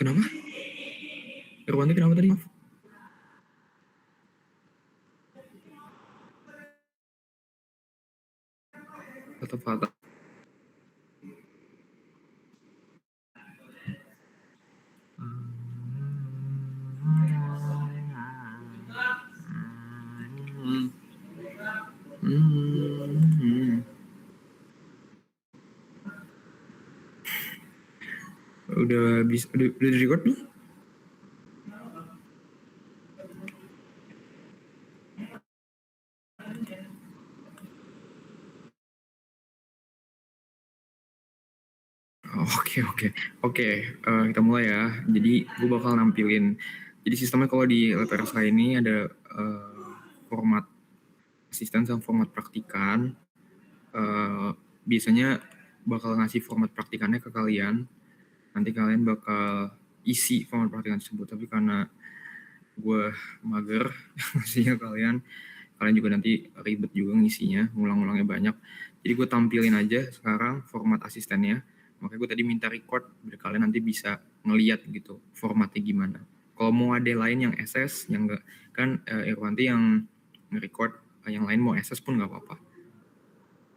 Kenapa? Irwanti kenapa tadi? Maaf. Tetap fatal. Udah bisa, udah di record belum? Oke. Kita mulai ya. Jadi gue bakal nampilin. Jadi sistemnya kalau di LPRSK ini ada format asisten sama format praktikan. Biasanya bakal ngasih format praktikannya ke kalian. Nanti kalian bakal isi format praktikan tersebut. Tapi karena gue mager ngasihnya kalian juga nanti ribet juga ngisinya, ngulang-ngulangnya banyak. Jadi gue tampilin aja sekarang format asistennya. Makanya gue tadi minta record biar kalian nanti bisa ngeliat gitu formatnya gimana. Kalau mau ada lain yang SS, yang enggak kan Irwanti yang nge-record, yang lain mau SS pun nggak apa-apa.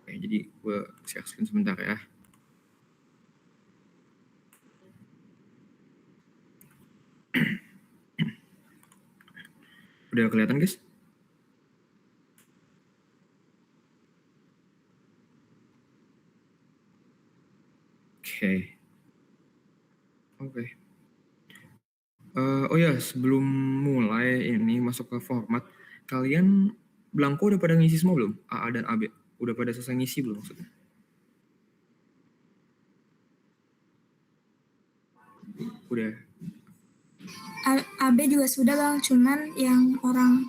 Oke, jadi gue share screen sebentar ya. Udah kelihatan guys? Oke. Oh ya, sebelum mulai ini masuk ke format, kalian Blanko udah pada ngisi semua belum? AA dan AB udah pada selesai ngisi belum maksudnya? Udah. AB juga sudah Bang, cuman yang orang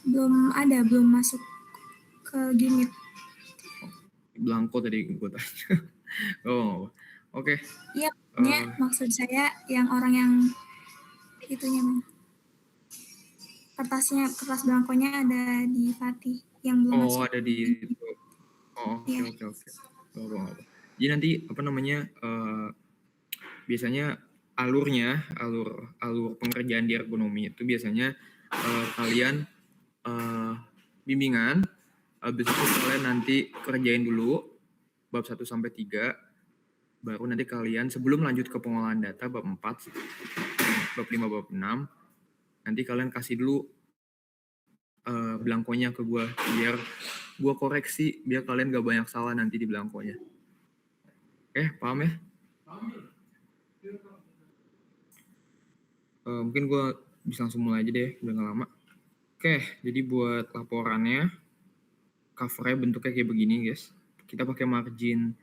belum masuk ke Gimit. Blanko tadi gue tanya. Oh, oke. Iya, maksud saya yang orang yang itunya Bang. Kertas blankonya ada di Fatih yang belum masuk. Oh, ada di itu. Oh, oke. Apa. Jadi nanti apa namanya? Biasanya alur pengerjaan di ergonomi itu biasanya kalian bimbingan, habis itu kalian nanti kerjain dulu bab 1 sampai 3, baru nanti kalian sebelum lanjut ke pengolahan data bab 4, bab 5, bab 6, nanti kalian kasih dulu blankonya ke gue biar gue koreksi, biar kalian gak banyak salah nanti di blankonya. Paham ya? Mungkin gue bisa langsung mulai aja deh, udah gak lama. Jadi buat laporannya, covernya bentuknya kayak begini guys. Kita pakai margin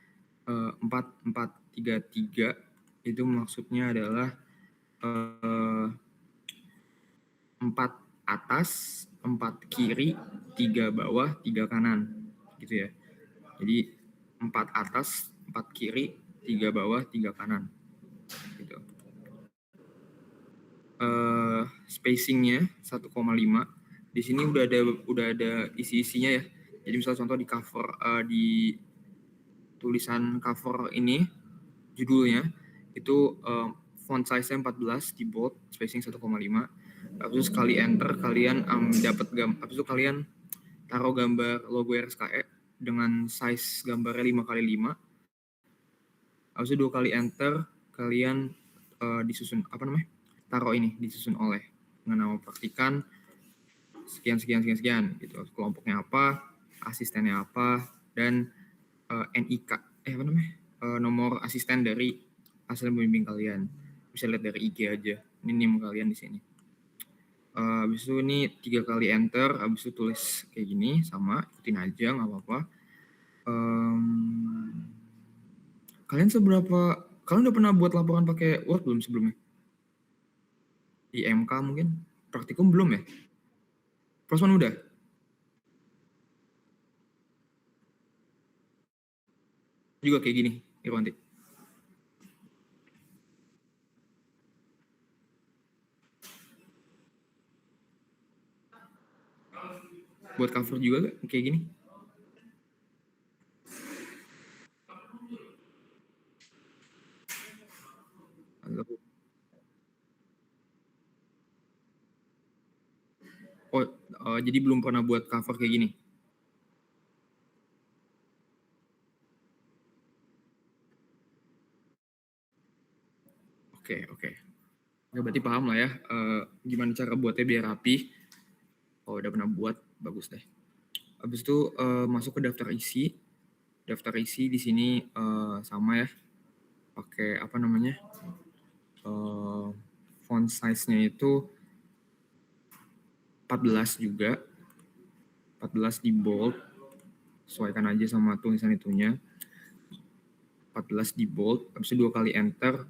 4433, itu maksudnya adalah 4 atas, 4 kiri, 3 bawah, 3 kanan, gitu ya. Jadi 4 atas, 4 kiri, 3 bawah, 3 kanan, gitu. Spacingnya 1,5. Di sini udah ada isi-isinya ya. Jadi misalnya contoh di cover, di tulisan cover ini, judulnya itu font size-nya 14 di bold, spacing 1,5. Habis itu sekali enter kalian dapat habis itu kalian taruh gambar logo RSKE dengan size gambarnya 5x5. Habis itu 2 kali enter kalian disusun taruh ini disusun oleh dengan nama praktikan sekian gitu. Kelompoknya apa, asistennya apa, dan NIK nomor asisten dari asisten pembimbing kalian. Bisa lihat dari IG aja. Ini NIM kalian di sini. Habis itu ini 3 kali enter, habis itu tulis kayak gini, sama ikutin aja nggak apa-apa. Kalian udah pernah buat laporan pakai Word belum sebelumnya? Di MK mungkin? Praktikum belum ya? Prosman udah? Juga kayak gini, Irwanti. Buat cover juga gak? Kayak gini? Halo. jadi belum pernah buat cover kayak gini. Oke. Ya, berarti paham lah ya gimana cara buatnya biar rapi. Oh, udah pernah buat, bagus deh. Habis itu masuk ke daftar isi. Daftar isi di sini sama ya. Pakai apa namanya? Font size-nya itu 14 juga. 14 di bold. Sesuaikan aja sama tulisan itunya. 14 di bold, habis itu 2 kali enter.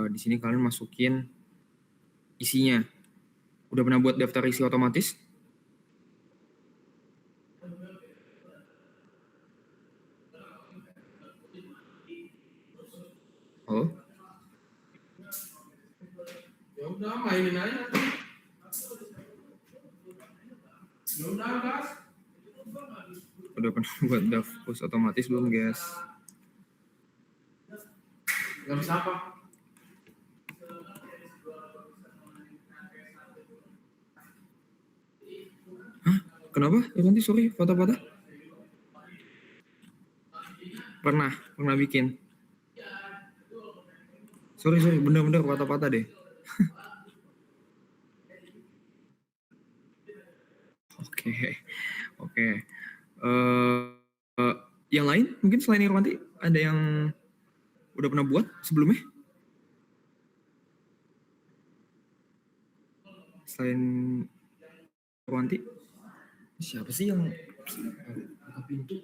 Di sini kalian masukin isinya. Udah pernah buat daftar isi otomatis? Oh? Ya udah mainin aja. Ya udah, Gas. Udah pernah buat daftar otomatis belum, guys? Gak bisa apa? Hah? Kenapa? Ya nanti sorry, patah-patah. Pernah bikin. Sorry, bener-bener patah-patah deh. Oke. Yang lain mungkin selain Irwanti ada yang udah pernah buat sebelumnya? Selain Irwanti, siapa sih yang buka pintu?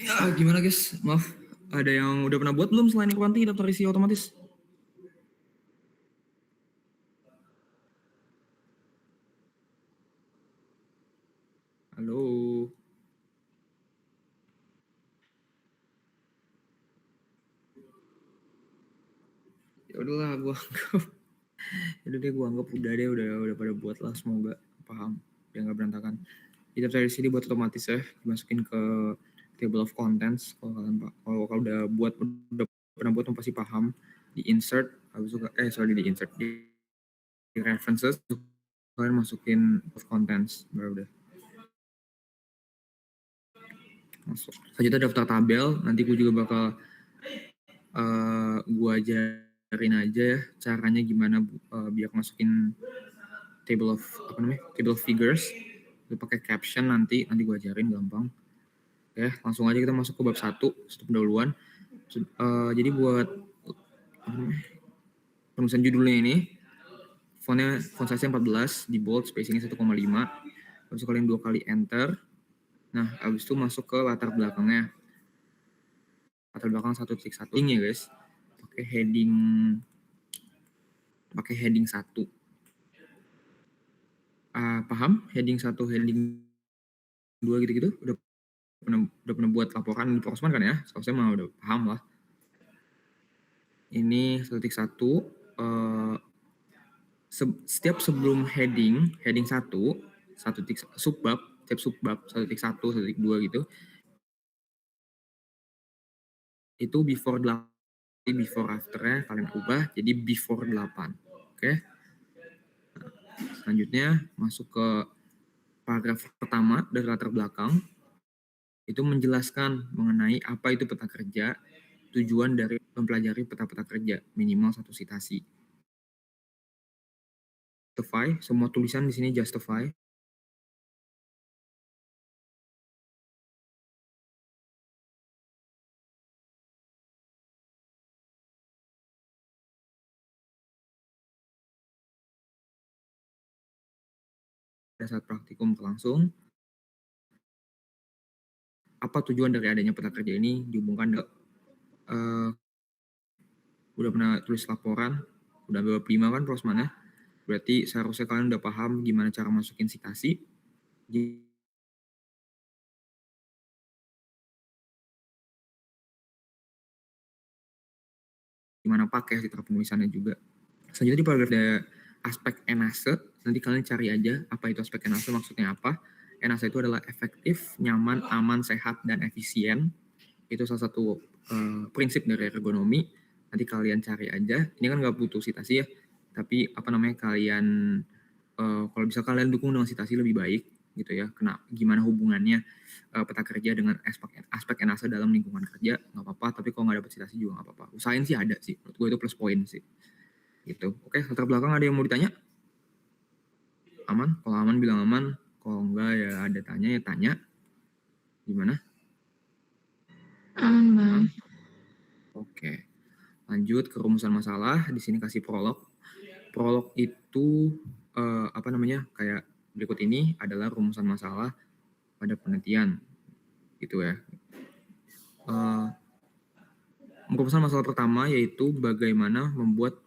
Ya gimana guys, maaf. Ada yang udah pernah buat belum selain Irwanti daftar isi otomatis? Halo. Ya udahlah, gua anggap udah pada buat lah, semoga paham biar nggak berantakan. Di daftar isi buat otomatis ya, dimasukin ke table of contents. Kalau udah pernah buat pasti paham. Di insert, habis itu di references, kalian masukin of contents baru udah masuk. Selanjutnya daftar tabel, nanti gue juga bakal gue ajarin aja ya caranya gimana biar masukin table of figures. Itu pakai caption nanti gue ajarin gampang. Oke, langsung aja kita masuk ke bab 1, pendahuluan. Jadi buat penulisan judulnya ini, font size-nya 14, di bold, spacing-nya 1,5. Habis itu kalian 2 kali enter. Nah, habis itu masuk ke latar belakangnya. Latar belakang 1.1 ya guys. Pakai heading 1. Paham? Heading 1, heading 2 gitu-gitu? Udah pernah buat laporan di Prosman kan ya? Seharusnya mah udah paham lah. Ini 1.1. Setiap sebelum heading 1, subbab, setiap subbab 1.1, 1.2 gitu, itu before afternya kalian ubah jadi before 8. Oke. Nah, selanjutnya masuk ke paragraf pertama dari latar belakang. Itu menjelaskan mengenai apa itu peta kerja, tujuan dari mempelajari peta-peta kerja, minimal 1 citasi. Justify, semua tulisan di sini justify. Pada saat praktikum berlangsung, apa tujuan dari adanya peta kerja ini dihubungkan udah pernah tulis laporan, udah bab 5 kan prosman ya, berarti seharusnya kalian udah paham gimana cara masukin citasi, gimana pakai citra penulisannya juga. Selanjutnya di paragraf ada aspek enase, nanti kalian cari aja apa itu aspek enase, maksudnya apa. ENASA itu adalah efektif, nyaman, aman, sehat, dan efisien. Itu salah satu prinsip dari ergonomi. Nanti kalian cari aja. Ini kan nggak butuh citasi ya, tapi kalian kalau bisa kalian dukung dengan citasi lebih baik gitu ya. Gimana hubungannya peta kerja dengan aspek ENASA dalam lingkungan kerja, nggak apa-apa. Tapi kalau nggak dapet citasi juga nggak apa-apa. Usahain sih ada sih. Menurut gue itu plus poin sih. Gitu. Oke, latar belakang ada yang mau ditanya? Aman? Kalau aman bilang aman. Kalau enggak ya ada tanya. Gimana? Aman, Bang. Oke. Lanjut ke rumusan masalah. Di sini kasih prolog. Prolog itu kayak berikut ini adalah rumusan masalah pada penelitian. Gitu ya. Rumusan masalah pertama yaitu bagaimana membuat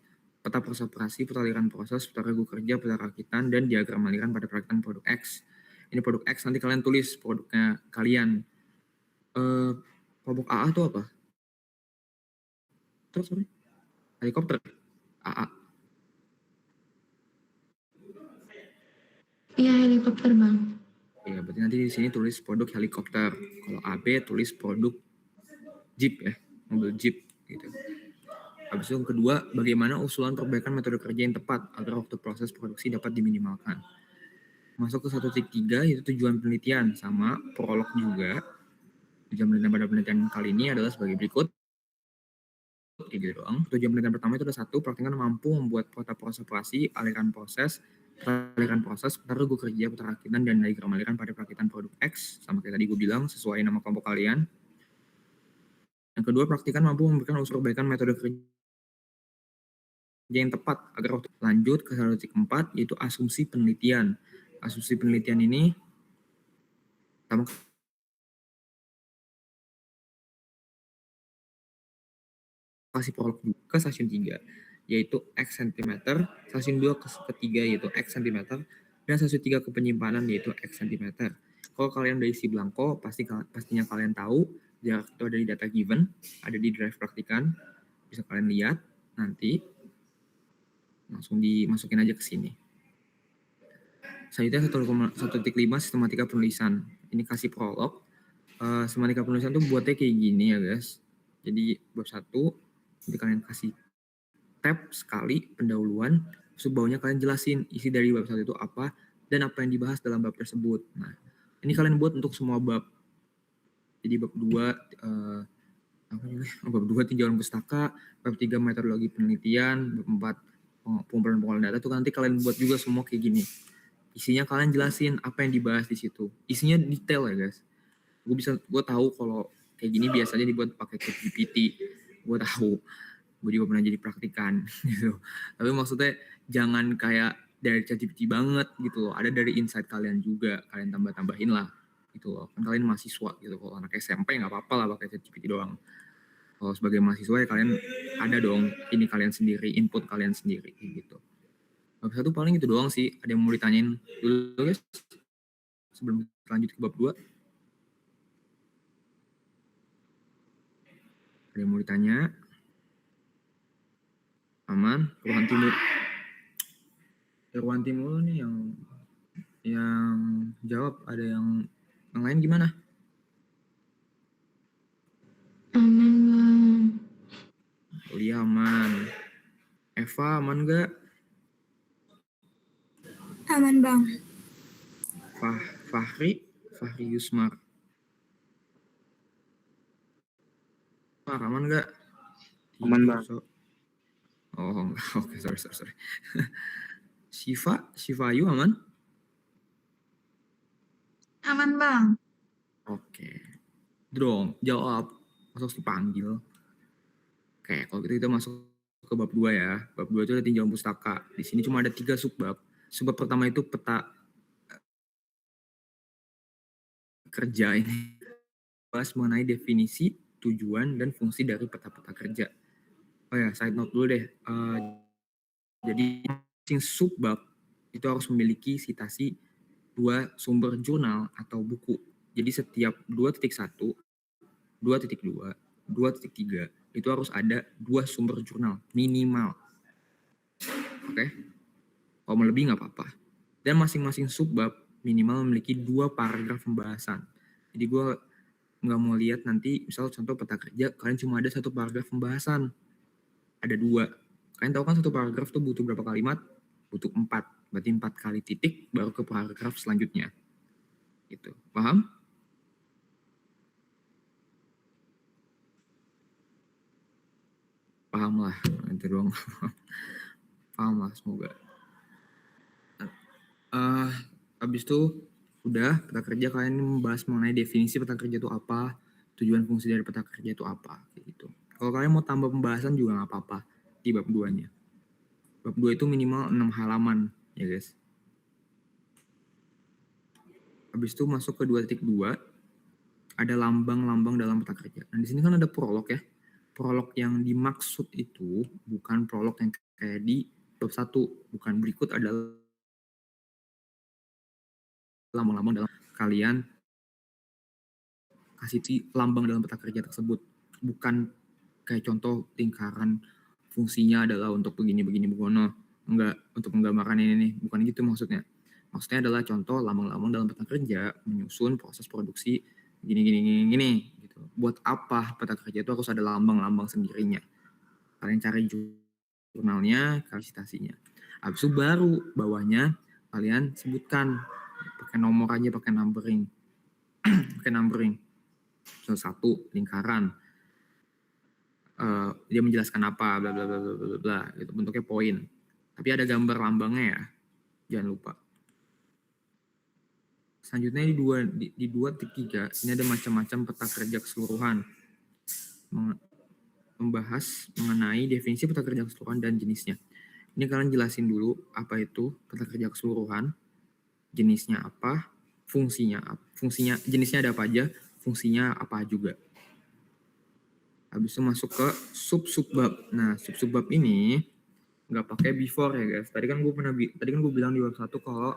peta proses operasi, peta aliran proses, peta regu kerja, peta rakitan, dan diagram aliran pada perakitan produk X. Ini produk X, nanti kalian tulis produknya kalian. Kelompok AA itu apa? Terus sorry. Helikopter. AA. Iya, helikopter, Bang. Ya, berarti nanti di sini tulis produk helikopter. Kalau AB tulis produk jeep ya, mobil jeep gitu. Habis itu yang kedua, bagaimana usulan perbaikan metode kerja yang tepat agar waktu proses produksi dapat diminimalkan. Masuk ke 1.3 yaitu tujuan penelitian, sama prolog juga. Tujuan penelitian pada penelitian kali ini adalah sebagai berikut. Gitu doang. Tujuan penelitian pertama itu ada 1, praktikkan mampu membuat peta proses operasi, aliran proses, peta regu kerja, peta rakitan, dan diagram aliran pada perakitan produk X, sama kayak tadi gue bilang, sesuai nama kelompok kalian. Yang kedua, praktikkan mampu memberikan unsur perbaikan metode kerja yang tepat agar waktu. Lanjut ke 1.4 yaitu asumsi penelitian. Asumsi penelitian ini pertama kasih prolog ke stasiun 3 yaitu X cm, stasiun 2 ke ketiga yaitu X cm, dan stasiun 3 ke penyimpanan yaitu X cm. Kalau kalian udah isi blanko, pastinya kalian tahu jarak itu ada di data given, ada di drive praktikan, bisa kalian lihat nanti. Langsung dimasukin aja ke sini. Selanjutnya 1.5 sistematika penulisan. Ini kasih prolog. Sistematika penulisan tuh buatnya kayak gini ya guys. Jadi bab 1, nanti kalian kasih tab sekali pendahuluan, terus bawahnya kalian jelasin isi dari bab 1 itu apa dan apa yang dibahas dalam bab tersebut. Nah, ini kalian buat untuk semua bab. Jadi bab 2 bab 2 tinjauan pustaka, bab 3 metodologi penelitian, bab 4 pengumpulan data tuh nanti kalian buat juga semua kayak gini. Isinya kalian jelasin apa yang dibahas di situ. Isinya detail ya guys. Gue tahu kalau kayak gini biasanya dibuat pakai ChatGPT. Gue tahu. Gue juga pernah jadi praktikan gitu. Tapi maksudnya jangan kayak dari ChatGPT banget gitu loh. Ada dari insight kalian juga. Kalian tambah-tambahin lah gitu loh. Kan kalian mahasiswa gitu. Kalau anak SMP nggak apa-apa lah pakai ChatGPT doang. Kalau sebagai mahasiswa ya kalian ada dong ini kalian sendiri, input kalian sendiri gitu. Bab 1 paling itu doang sih. Ada yang mau ditanyain dulu guys? Sebelum lanjut ke bab 2. Ada yang mau ditanya? Aman? Ruang timur nih yang jawab. Ada yang lain gimana? Aman, Bang. Kuliah aman. Eva aman gak? Aman, Bang. Fahri Yusmar. Aman gak? Aman, Bang. Oh enggak, oke, sorry. Shiva Ayu aman? Aman, Bang. Oke. Dong, jawab. Masuk dipanggil. Oke, kalau gitu kita masuk ke bab 2 ya. Bab 2 itu ada tinjauan pustaka. Di sini cuma ada 3 subbab. Subbab pertama itu peta kerja ini. Bahas mengenai definisi, tujuan, dan fungsi dari peta-peta kerja. Oh ya, side note dulu deh. Jadi, subbab itu harus memiliki citasi 2 sumber jurnal atau buku. Jadi setiap 2.1, 2.2, 2.3 itu harus ada 2 sumber jurnal minimal. Oke? Kalau mau lebih nggak apa-apa. Dan masing-masing subbab minimal memiliki 2 paragraf pembahasan. Jadi gue nggak mau lihat nanti misal contoh peta kerja kalian cuma ada 1 paragraf pembahasan, ada 2. Kalian tahu kan 1 paragraf tuh butuh berapa kalimat? Butuh 4, berarti 4 kali titik baru ke paragraf selanjutnya. Gitu, paham? Paham lah, itu doang. Paham lah semoga. Habis itu udah peta kerja, kalian membahas mengenai definisi peta kerja itu apa, tujuan fungsi dari peta kerja itu apa, kayak gitu. Kalau kalian mau tambah pembahasan juga nggak apa-apa di bab 2-nya. Bab 2 itu minimal 6 halaman ya guys. Habis itu masuk ke 2.2, ada lambang-lambang dalam peta kerja. Nah di sini kan ada prolog ya. Prolog yang dimaksud itu bukan prolog yang kayak di bab 1, bukan berikut adalah lambang-lambang dalam kalian kasih lambang dalam peta kerja tersebut, bukan kayak contoh lingkaran fungsinya adalah untuk begini begono, enggak untuk menggambarkan ini nih, bukan gitu maksudnya. Maksudnya adalah contoh lambang-lambang dalam peta kerja menyusun proses produksi gini gitu. Buat apa peta kerja itu harus ada lambang-lambang sendirinya? Kalian cari jurnalnya, cari citasinya. Habis itu baru bawahnya kalian sebutkan pakai nomor aja, pakai numbering. Pakai numbering. 1 lingkaran. Dia menjelaskan apa bla bla bla bla bla bla gitu, bentuknya poin. Tapi ada gambar lambangnya ya. Jangan lupa. Selanjutnya di 2.3 ini ada macam-macam peta kerja keseluruhan. Membahas mengenai definisi peta kerja keseluruhan dan jenisnya. Ini kalian jelasin dulu apa itu peta kerja keseluruhan, jenisnya apa, fungsinya jenisnya ada apa aja, fungsinya apa juga. Habis itu masuk ke sub-subbab. Nah, sub-subbab ini nggak pakai before ya guys. Tadi kan gue bilang di bab 1 kalau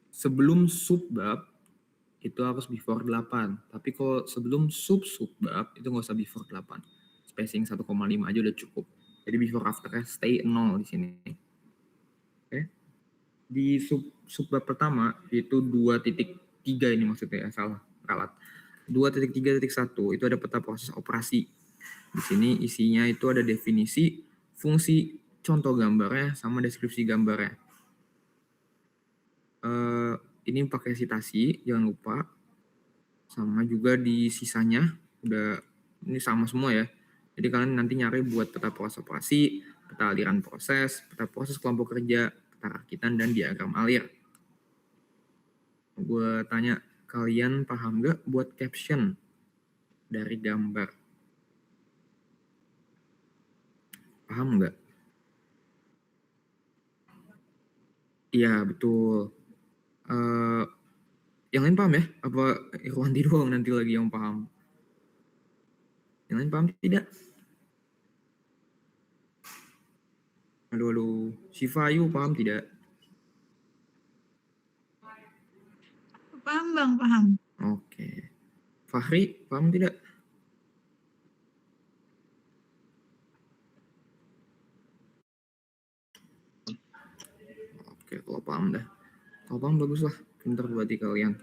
sebelum subbab itu harus before 8. Tapi kalau sebelum sub-subbab itu nggak usah before 8. Spacing 1,5 aja udah cukup. Jadi before afternya stay 0 di sini. Oke. Di subbab pertama itu 2.3 ini maksudnya ya, salah ralat. 2.3.1 itu ada peta proses operasi. Di sini isinya itu ada definisi, fungsi, contoh gambarnya, sama deskripsi gambarnya. Ini pakai citasi, jangan lupa. Sama juga di sisanya, udah ini sama semua ya. Jadi kalian nanti nyari buat peta proses operasi, peta aliran proses, peta proses kelompok kerja, peta rakitan, dan diagram alir. Gue tanya, kalian paham gak buat caption dari gambar? Paham nggak? Iya, betul. Yang lain paham ya? Apa Irwanti doang nanti lagi yang paham? Yang lain paham tidak? Halo. Syifa Ayu paham tidak? Paham Bang, paham. Oke. Fahri paham tidak? Oke, kalau paham dah. Kalau paham bagus lah. Pinter berarti kalian.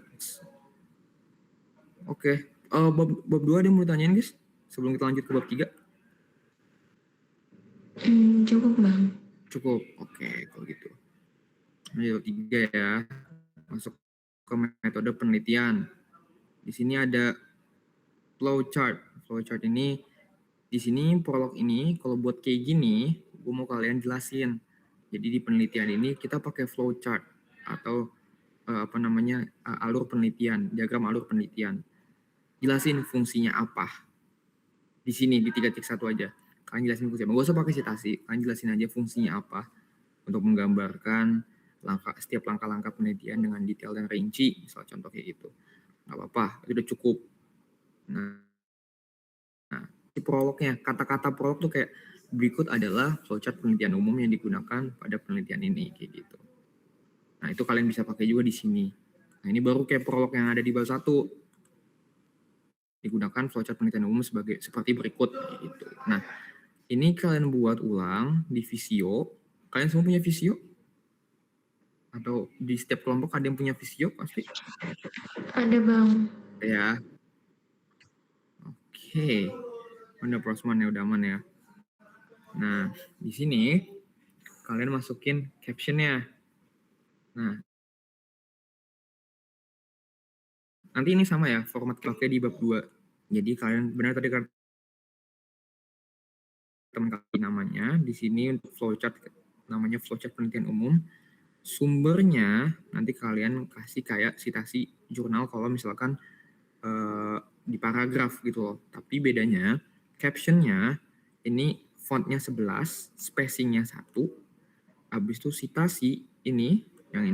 Oke. Bab 2 ada yang mau ditanyain guys? Sebelum kita lanjut ke bab 3. Cukup Bang. Cukup. Oke, kalau gitu. Ayo 3 ya. Masuk ke metode penelitian. Di sini ada flowchart. Flowchart ini di sini prolog ini kalau buat kayak gini, gue mau kalian jelasin. Jadi di penelitian ini kita pakai flowchart atau alur penelitian, diagram alur penelitian. Jelasin fungsinya apa. Di sini di 3.1 aja. Kalian jelasin fungsinya. Gak usah pakai citasi, kalian jelasin aja fungsinya apa untuk menggambarkan setiap langkah-langkah penelitian dengan detail dan rinci, misal contoh kayak gitu. Gak apa-apa, itu udah cukup. Nah, di prolognya, kata-kata prolog tuh kayak berikut adalah flowchart penelitian umum yang digunakan pada penelitian ini, kayak gitu. Nah, itu kalian bisa pakai juga di sini. Nah, ini baru kayak prolog yang ada di bab 1. Digunakan flowchart penelitian umum seperti berikut, kayak gitu. Nah, ini kalian buat ulang di Visio. Kalian semua punya Visio? Atau di setiap kelompok ada yang punya visio pasti? Ada Bang. Ya. Oke. Udah prosman ya, udah aman ya. Nah, di sini kalian masukin captionnya. Nah, nanti ini sama ya, format pakai di bab 2. Jadi kalian benar tadi kan teman kali namanya, di sini untuk flowchart namanya flowchart penelitian umum. Sumbernya nanti kalian kasih kayak citasi jurnal kalau misalkan di paragraf gitu loh. Tapi bedanya captionnya ini fontnya 11, spacingnya 1, habis itu citasi ini, yang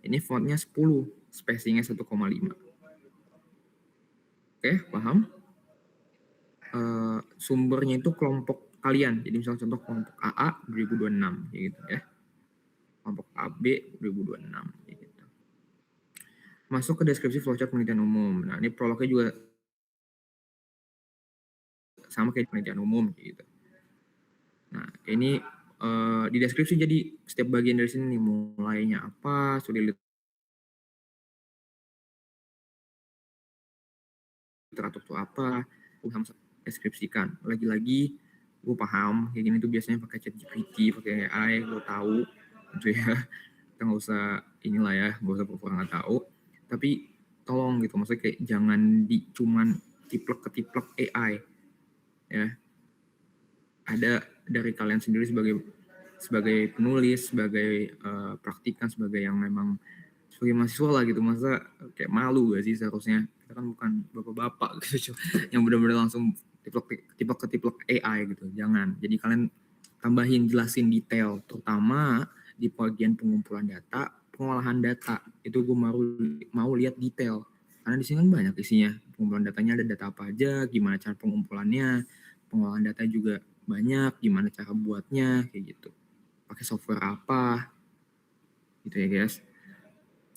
ini fontnya 10, spacingnya 1,5. Oke, paham? Sumbernya itu kelompok kalian. Jadi misalnya contoh kelompok AA 2026 gitu ya. Kelompok AB 2026 gitu. Masuk ke deskripsi flowchart penelitian umum. Nah, ini prolognya juga sama kayak penelitian umum gitu. Nah, ini di deskripsi jadi setiap bagian dari sini nih, mulainya apa, studi literatur itu apa, gue sama deskripsikan. Lagi-lagi gue paham kayak gini tuh biasanya pakai ChatGPT, pakai AI, gue tahu gitu ya. Kita nggak usah inilah ya, nggak usah pura-pura nggak tahu. Tapi tolong gitu, maksudnya kayak jangan cuman tiplek-ketiplek AI ya. Ada dari kalian sendiri sebagai penulis, sebagai praktikan, sebagai yang memang sebagai mahasiswa lah gitu, masa kayak malu gak sih seharusnya, kita kan bukan bapak-bapak gitu yang benar-benar langsung tiplek AI gitu, jangan. Jadi kalian tambahin, jelasin detail, terutama di bagian pengumpulan data, pengolahan data, itu gue mau lihat detail, karena di sini kan banyak isinya, pengumpulan datanya ada data apa aja, gimana cara pengumpulannya, pengolahan data juga banyak, gimana cara buatnya, kayak gitu, pakai software apa, gitu ya guys.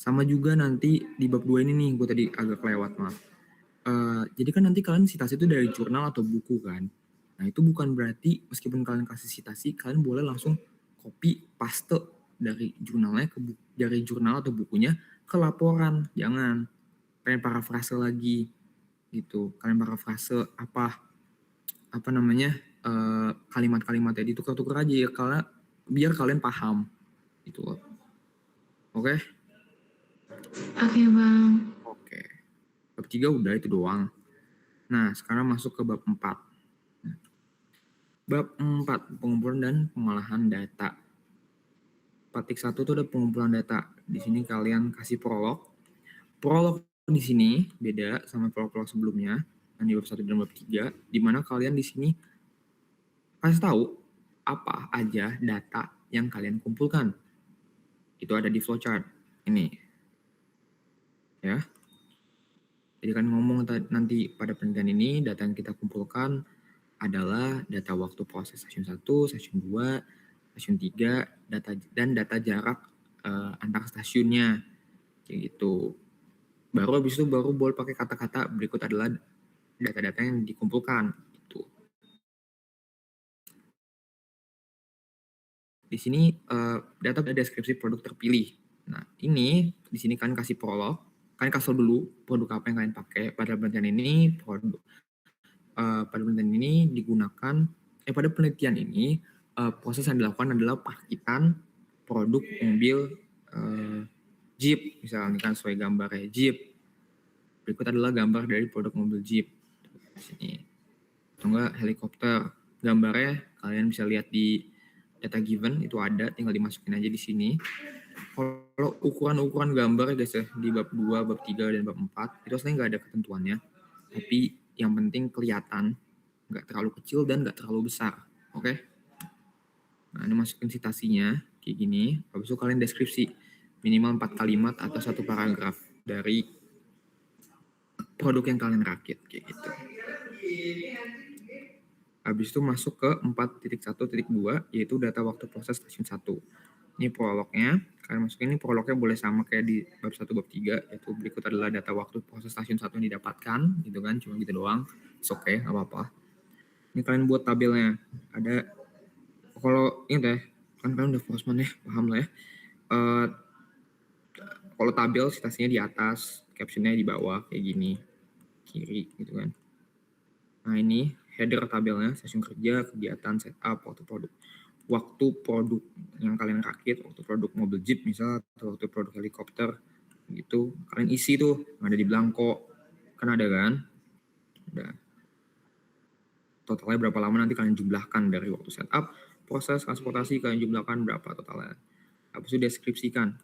Sama juga nanti di bab 2 ini nih, gue tadi agak kelewat, maaf. Jadi kan nanti kalian citasi itu dari jurnal atau buku kan. Nah itu bukan berarti meskipun kalian kasih citasi, kalian boleh langsung copy paste dari jurnalnya dari jurnal atau bukunya ke laporan. Jangan. Kalian parafrase lagi gitu. Kalian parafrase apa namanya kalimat-kalimatnya ditukar-tukar aja ya, karena biar kalian paham gitu. Oke? Oke Bang. Oke. Bab 3 udah itu doang. Nah, sekarang masuk ke bab 4. Bab 4, pengumpulan dan pengolahan data. Petik 1 itu ada pengumpulan data. Di sini kalian kasih prolog. Prolog di sini beda sama prolog-prolog sebelumnya, yang di bab 1 dan bab 3, di mana kalian di sini kasih tahu apa aja data yang kalian kumpulkan. Itu ada di flowchart ini. Ya. Jadi kan ngomong nanti pada penelitian ini, data yang kita kumpulkan adalah data waktu proses stasiun 1, stasiun 2, stasiun 3, data jarak antar stasiunnya. Kayak gitu. Baru habis itu boleh pakai kata-kata berikut adalah data-data yang dikumpulkan. Gitu. Di sini data deskripsi produk terpilih. Nah, ini di sini kalian kasih prolog, kalian kasih dulu produk apa yang kalian pakai pada penelitian ini. Pada penelitian ini digunakan pada penelitian ini proses yang dilakukan adalah pakitan produk mobil Jeep, misalnya kan sesuai gambarnya Jeep. Berikut adalah gambar dari produk mobil Jeep di sini. Atau enggak helikopter, gambarnya kalian bisa lihat di data given, itu ada, tinggal dimasukin aja di sini. Kalau ukuran-ukuran gambar guys ya, di bab 2, bab 3, dan bab 4 itu sebenarnya nggak ada ketentuannya, tapi yang penting kelihatan, nggak terlalu kecil dan nggak terlalu besar. Oke? Nah, ini masukin citasinya kayak gini. Habis itu kalian deskripsi minimal 4 kalimat atau 1 paragraf dari produk yang kalian rakit kayak gitu. Habis itu masuk ke 4.1.2 yaitu data waktu proses stasiun 1. Ini prolognya. Kalian masukin ini prolognya boleh sama kayak di bab 1 bab 3, yaitu berikut adalah data waktu proses stasiun 1 yang didapatkan gitu kan, cuma gitu doang. It's okay, enggak apa-apa. Ini kalian buat tabelnya. Ada kalau ini deh, kan kalian udah Forsman ya, paham lah ya. kalau tabel citasinya di atas, captionnya di bawah kayak gini, kiri gitu kan. Nah ini header tabelnya, session kerja, kegiatan, setup, waktu produk yang kalian rakit, waktu produk mobil Jeep misal, atau waktu produk helikopter gitu, kalian isi tuh, ada di belangko, kan ada kan? Ada. Totalnya berapa lama nanti kalian jumlahkan dari waktu setup, proses transportasi kalian jumlahkan berapa totalnya. Habis itu deskripsikan.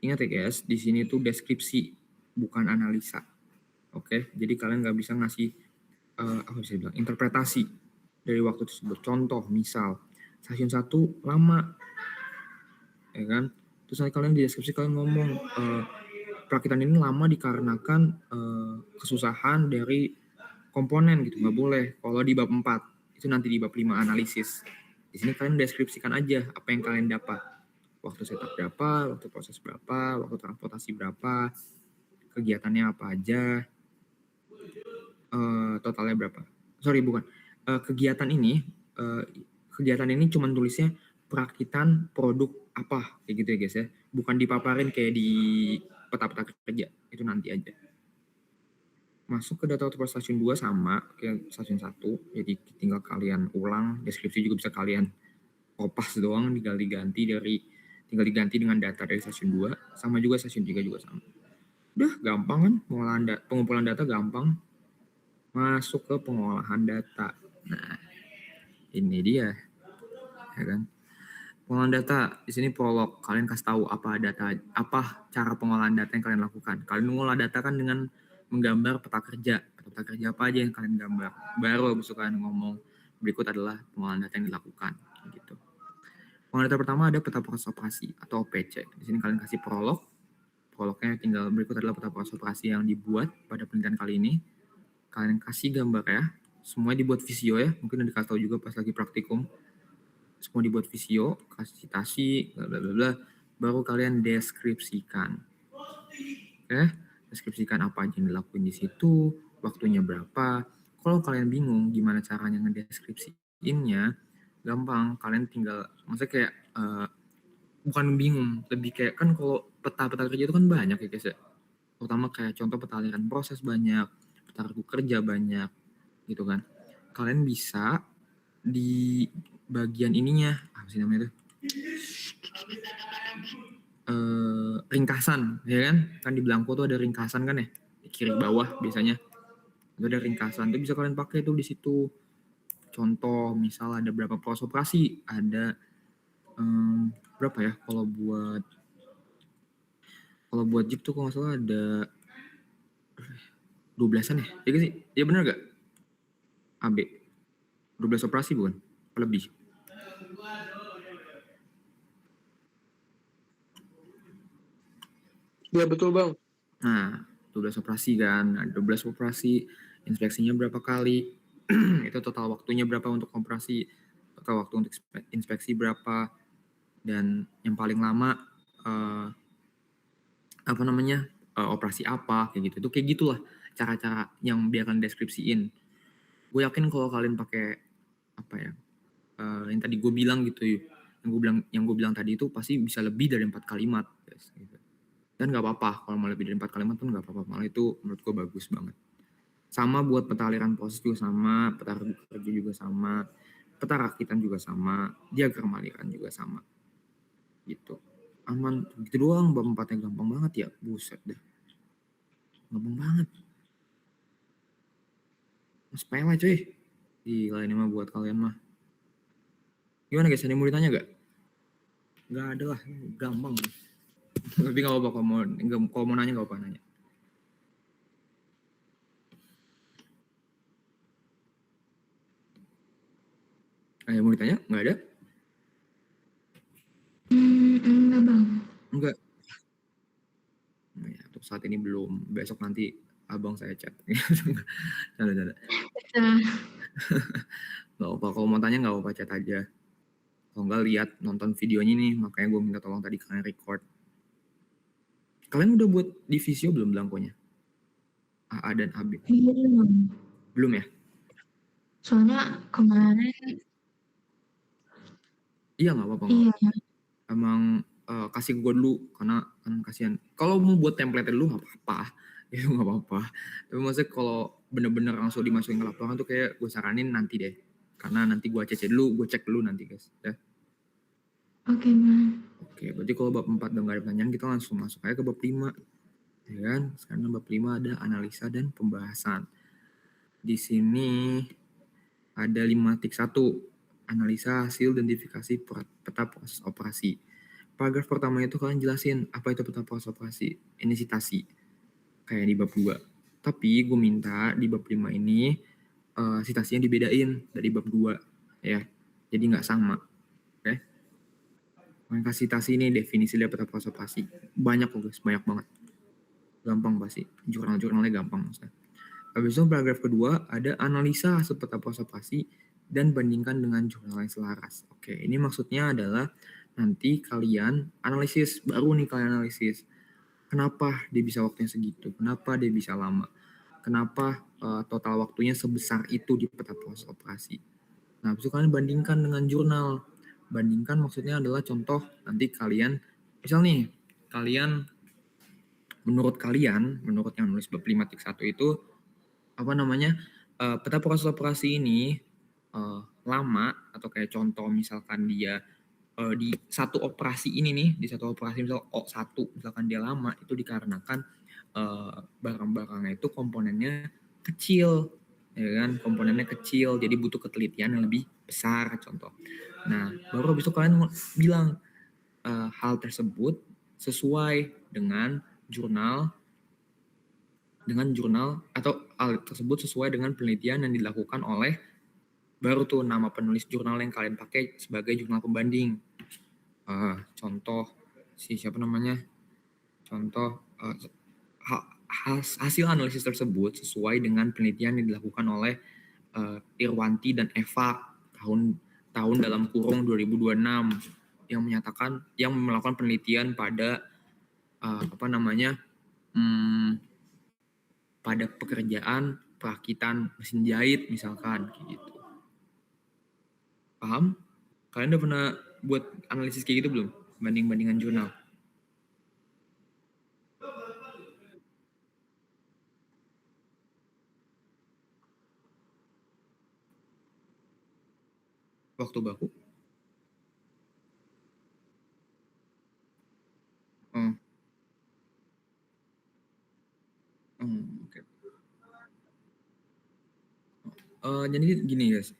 Ingat ya guys, di sini tuh deskripsi, bukan analisa. Oke, jadi kalian nggak bisa ngasih apa bisa bilang interpretasi dari waktu tersebut. Contoh, misal stasiun 1 lama, ya kan? Terus nanti kalian di deskripsi kalian ngomong perakitan ini lama dikarenakan kesusahan dari komponen gitu, nggak boleh. Kalau di bab 4 itu nanti di bab 5 analisis. Di sini kalian deskripsikan aja apa yang kalian dapat. Waktu setup berapa, waktu proses berapa, waktu transportasi berapa, kegiatannya apa aja, totalnya berapa. Sorry, bukan. Kegiatan ini cuma tulisnya perakitan produk apa, kayak gitu ya guys ya. Bukan dipaparin kayak di peta-peta kerja, itu nanti aja. Masuk ke data waktu stasiun 2 sama kayak stasiun 1, jadi tinggal kalian ulang, deskripsi juga bisa kalian kopas doang, tinggal diganti dengan data dari stasiun 2, sama juga stasiun 3 juga sama. Udah gampang kan, pengumpulan data gampang. Masuk ke pengolahan data. Nah, ini dia, ya kan? Pengolahan data di sini prolog. Kalian kasih tahu apa cara pengolahan data yang kalian lakukan. Kalian mengolah data kan dengan menggambar peta kerja. Peta kerja apa aja yang kalian gambar. Baru habis itu kalian ngomong berikut adalah pengolahan data yang dilakukan. Gitu. Pengolahan data pertama ada peta proses operasi atau OPC. Di sini kalian kasih prolog. Prolognya tinggal berikut adalah peta proses operasi yang dibuat pada penelitian kali ini. Kalian kasih gambar ya, semuanya dibuat visio ya, mungkin udah dikasih tahu juga pas lagi praktikum, semua dibuat visio, kasih citasi, bla bla bla, baru kalian deskripsikan. Oke, deskripsikan apa aja yang dilakuin di situ, waktunya berapa. Kalau kalian bingung gimana caranya ngedeskripsiinnya, gampang, kalian tinggal, maksudnya kayak bukan bingung, lebih kayak kan kalau peta-peta kerja itu kan banyak ya guys ya, terutama kayak contoh peta aliran proses banyak, kartu kerja banyak gitu kan. Kalian bisa di bagian ininya apa sih namanya itu, ringkasan ya kan di belangko tuh ada ringkasan kan ya, di kiri bawah biasanya itu ada ringkasan, itu bisa kalian pakai tuh di situ. Contoh misal ada berapa proses operasi, ada berapa ya kalau buat Jeep tuh kalau nggak salah ada 12-an ya? Ya sih? Ya benar gak? AB. 12 operasi bukan? Lebih. Iya betul bang. Nah, 12 operasi kan. Nah, 12 operasi, inspeksinya berapa kali? Itu total waktunya berapa untuk operasi? Total waktu untuk inspeksi berapa? Dan yang paling lama operasi apa kayak gitu. Itu kayak gitulah cara-cara yang biar kalian deskripsiin. Gue yakin kalau kalian pakai apa ya? Yang tadi gue bilang gitu, yang gue bilang tadi itu pasti bisa lebih dari 4 kalimat, guys, gitu. Dan nggak apa-apa kalau mau lebih dari 4 kalimat pun nggak apa-apa, malah itu menurut gue bagus banget. Sama buat peta aliran proses juga sama, peta kerja juga sama, peta rakitan juga sama, diagram aliran juga sama, gitu. Aman, gitu doang. Bab 4-nya gampang banget ya, buset dah, gampang banget. Sepele cuy, gila ini mah buat kalian mah. Gimana guys, ada yang mau ditanya gak? Gak ada lah, gampang. Tapi gak apa-apa, kalau mau nanya gak apa-apa nanya. Ada yang mau ditanya? Gak ada? Enggak bang. Enggak. Nah, ya, untuk saat ini belum. Besok nanti abang saya chat. Canda-canda. Gak apa-apa, kalau mau tanya gak apa-apa, chat aja. Kalau nggak lihat nonton videonya nih, makanya gue minta tolong tadi kalian record. Kalian udah buat di visio belum belangkonya? AA dan AB? Belum. Belum ya? Soalnya kemarin. Iya nggak apa-apa. Iya. Emang kasih gue dulu karena kan kasihan. Kalau mau buat template dulu nggak apa-apa, itu nggak apa-apa. Tapi maksudnya kalau bener-bener langsung dimasukin ke laporan tuh kayak gue saranin nanti deh, karena nanti gue cek dulu, gue cek dulu nanti guys. Ya. Oke, Mas. Oke, berarti kalau bab 4 udah nggak ada pertanyaan, kita langsung masuk aja ke bab 5. Ya kan? Sekarang bab 5 ada analisa dan pembahasan. Di sini ada 5.1, analisa hasil identifikasi peta proses operasi. Paragraf pertama itu kalian jelasin apa itu peta proses operasi, ini citasi kayak di bab 2. Tapi gue minta di bab 5 ini citasinya dibedain dari bab 2 ya. Jadi nggak sama. Oke. Kasih citasi ini definisi dari peta proses operasi. Banyak loh guys, banyak banget. Gampang pasti. Jurnal-jurnalnya gampang maksudnya. Habis itu paragraf kedua ada analisa hasil peta proses operasi dan bandingkan dengan jurnal yang selaras. Oke, ini maksudnya adalah nanti kalian analisis, baru nih kalian analisis. Kenapa dia bisa waktunya segitu? Kenapa dia bisa lama? Kenapa total waktunya sebesar itu di peta proses operasi? Nah, habis itu kalian bandingkan dengan jurnal. Bandingkan maksudnya adalah contoh nanti kalian, misal nih, kalian, menurut yang nulis bab 5.1 itu, apa namanya, peta proses operasi ini lama, atau kayak contoh misalkan dia di satu operasi ini nih, di satu operasi misal O1 misalkan dia lama, itu dikarenakan barang-barangnya itu komponennya kecil, ya kan, komponennya kecil, jadi butuh ketelitian yang lebih besar contoh. Nah, baru habis itu kalian bilang hal tersebut sesuai dengan jurnal atau hal tersebut sesuai dengan penelitian yang dilakukan oleh, baru tuh nama penulis jurnal yang kalian pakai sebagai jurnal pembanding. Contoh siapa namanya? Contoh hasil analisis tersebut sesuai dengan penelitian yang dilakukan oleh Irwanti dan Eva tahun dalam kurung 2026 yang melakukan penelitian pada pada pekerjaan perakitan mesin jahit misalkan gitu. Paham? Kalian udah pernah buat analisis kayak gitu belum? Banding-bandingan jurnal. Waktu baku? Oke. Jadi gini guys,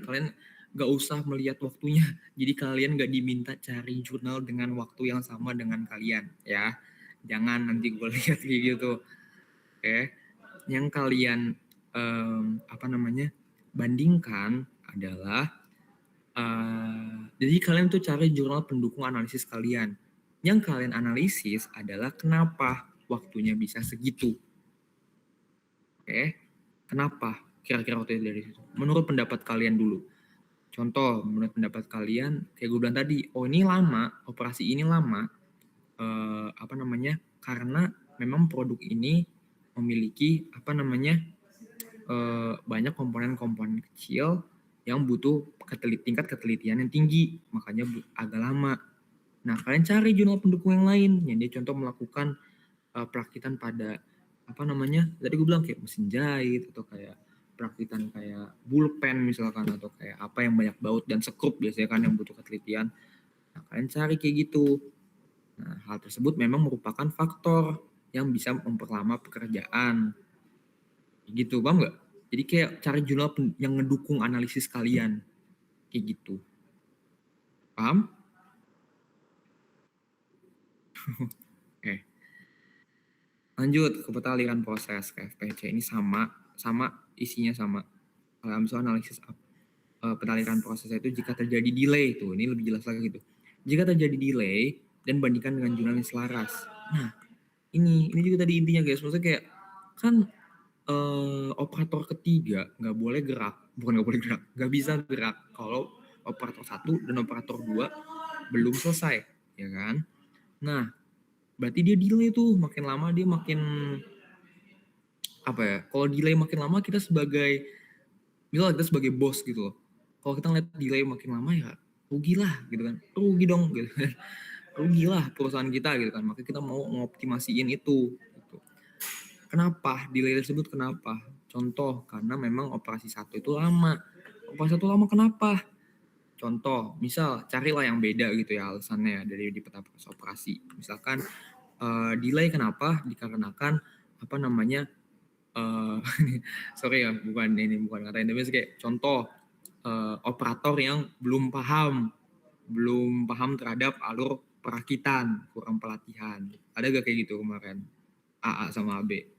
kalian gak usah melihat waktunya. Jadi kalian gak diminta cari jurnal dengan waktu yang sama dengan kalian ya. Jangan nanti gue lihat kayak gitu. Oke. Yang kalian bandingkan adalah jadi kalian tuh cari jurnal pendukung analisis kalian. Yang kalian analisis adalah kenapa waktunya bisa segitu. Oke. Kenapa kira-kira waktunya dari situ? Menurut pendapat kalian dulu. Contoh, menurut pendapat kalian, kayak gue bilang tadi, ini lama, operasi ini lama, karena memang produk ini memiliki banyak komponen-komponen kecil yang butuh tingkat ketelitian yang tinggi, makanya agak lama. Nah, kalian cari jurnal pendukung yang lain, yang dia contoh melakukan perakitan pada tadi gue bilang kayak mesin jahit atau kayak perakitan kayak bulpen misalkan, atau kayak apa yang banyak baut dan sekrup biasanya kan yang butuh ketelitian. Nah, kalian cari kayak gitu. Nah, hal tersebut memang merupakan faktor yang bisa memperlama pekerjaan. Gitu, paham nggak? Jadi kayak cari jurnal yang ngedukung analisis kalian. Kayak gitu. Paham? Oke. Lanjut ke peta aliran proses ke FPC. Ini sama isinya sama. Kalau misalnya analisis peta aliran proses itu jika terjadi delay, tuh ini lebih jelas lagi gitu. Jika terjadi delay dan bandingkan dengan jurnal yang selaras. Nah, ini juga tadi intinya guys. Maksudnya kayak kan operator ketiga nggak boleh gerak, nggak bisa gerak kalau operator 1 dan operator 2 belum selesai, ya kan? Nah, berarti dia delay tuh, makin lama dia makin kalau delay makin lama kita sebagai bos gitu loh. Kalau kita ngeliat delay makin lama ya rugi lah gitu kan. Rugi dong gitu kan. rugilah perusahaan kita gitu kan. Makanya kita mau ngoptimasiin itu gitu. Kenapa delay tersebut? Kenapa? Contoh, karena memang operasi 1 itu lama. Operasi 1 lama kenapa? Contoh, misal carilah yang beda gitu ya alasannya dari di peta proses operasi. Misalkan delay kenapa? Dikarenakan apa namanya? Sorry ya, bukan ngatain, tapi kayak contoh operator yang belum paham terhadap alur perakitan, kurang pelatihan. Ada gak kayak gitu kemarin? AA sama AB.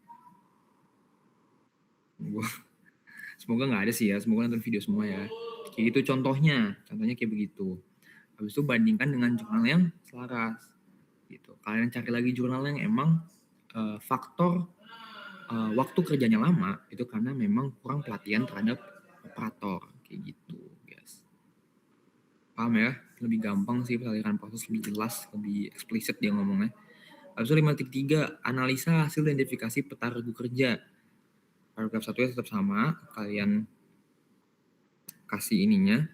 Semoga nggak ada sih ya, semoga nonton video semua ya. Kayak gitu contohnya kayak begitu. Habis itu bandingkan dengan jurnal yang selaras. Gitu. Kalian cari lagi jurnal yang emang faktor waktu kerjanya lama itu karena memang kurang pelatihan terhadap operator kayak gitu, guys. Paham ya? Lebih gampang sih pengaliran proses, lebih jelas, lebih eksplisit dia ngomongnya. Habis itu 5.3 analisa hasil identifikasi peta regu kerja. Paragraf 1 tetap sama, kalian kasih ininya.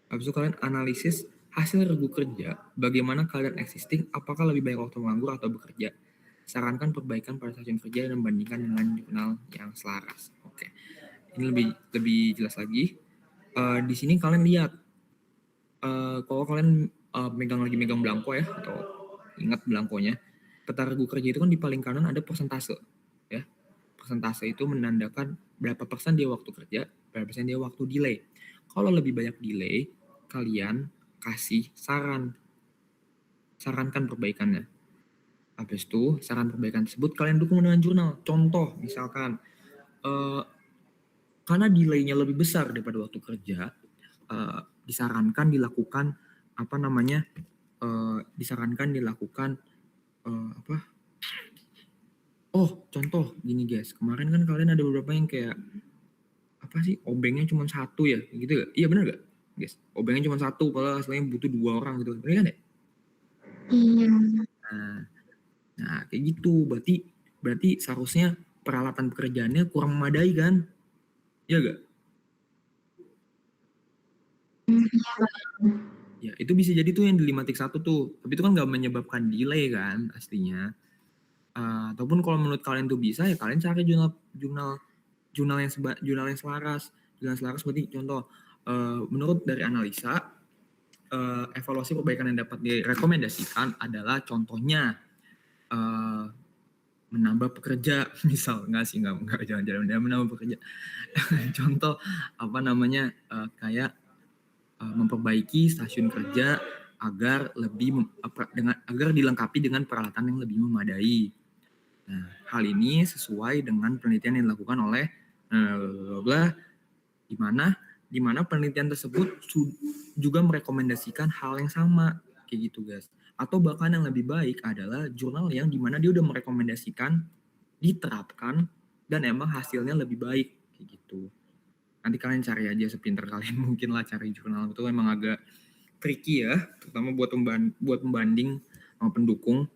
Habis itu kalian analisis hasil regu kerja, bagaimana kalian existing, apakah lebih baik waktu menganggur atau bekerja. Sarankan perbaikan pada stasiun kerja dan bandingkan dengan jurnal yang selaras. Oke, ini lebih jelas lagi. Di sini kalian lihat, kalau kalian megang belangko ya, atau ingat belangkonya, peta regu kerja itu kan di paling kanan ada persentase, ya. Persentase itu menandakan berapa persen dia waktu kerja, berapa persen dia waktu delay. Kalau lebih banyak delay, kalian kasih sarankan perbaikannya. Habis itu, saran perbaikan tersebut kalian dukung dengan jurnal. Contoh, misalkan, karena delaynya lebih besar daripada waktu kerja, disarankan dilakukan contoh gini guys. Kemarin kan kalian ada beberapa yang kayak obengnya cuma 1 ya, gitu gak? Iya benar gak, guys? Obengnya cuma 1, kalau aslinya butuh 2 orang gitu, benar kan ya? Iya. Nah, kayak gitu. Berarti seharusnya peralatan pekerjaannya kurang memadai kan? Iya gak? Ya, itu bisa jadi tuh yang di 5.1 tuh. Tapi itu kan nggak menyebabkan delay kan aslinya. Ataupun kalau menurut kalian tuh bisa, ya kalian cari jurnal yang selaras. Jurnal selaras berarti contoh, menurut dari analisa, evaluasi perbaikan yang dapat direkomendasikan adalah contohnya menambah pekerja, misal enggak jangan menambah pekerja. Contoh kayak memperbaiki stasiun kerja agar dilengkapi dengan peralatan yang lebih memadai. Nah, hal ini sesuai dengan penelitian yang dilakukan oleh di mana penelitian tersebut juga merekomendasikan hal yang sama kayak gitu guys. Atau bahkan yang lebih baik adalah jurnal yang di mana dia udah merekomendasikan diterapkan dan emang hasilnya lebih baik kayak gitu. Nanti kalian cari aja sepinter kalian mungkin lah cari jurnal itu emang agak tricky ya, terutama buat pembanding sama pendukung.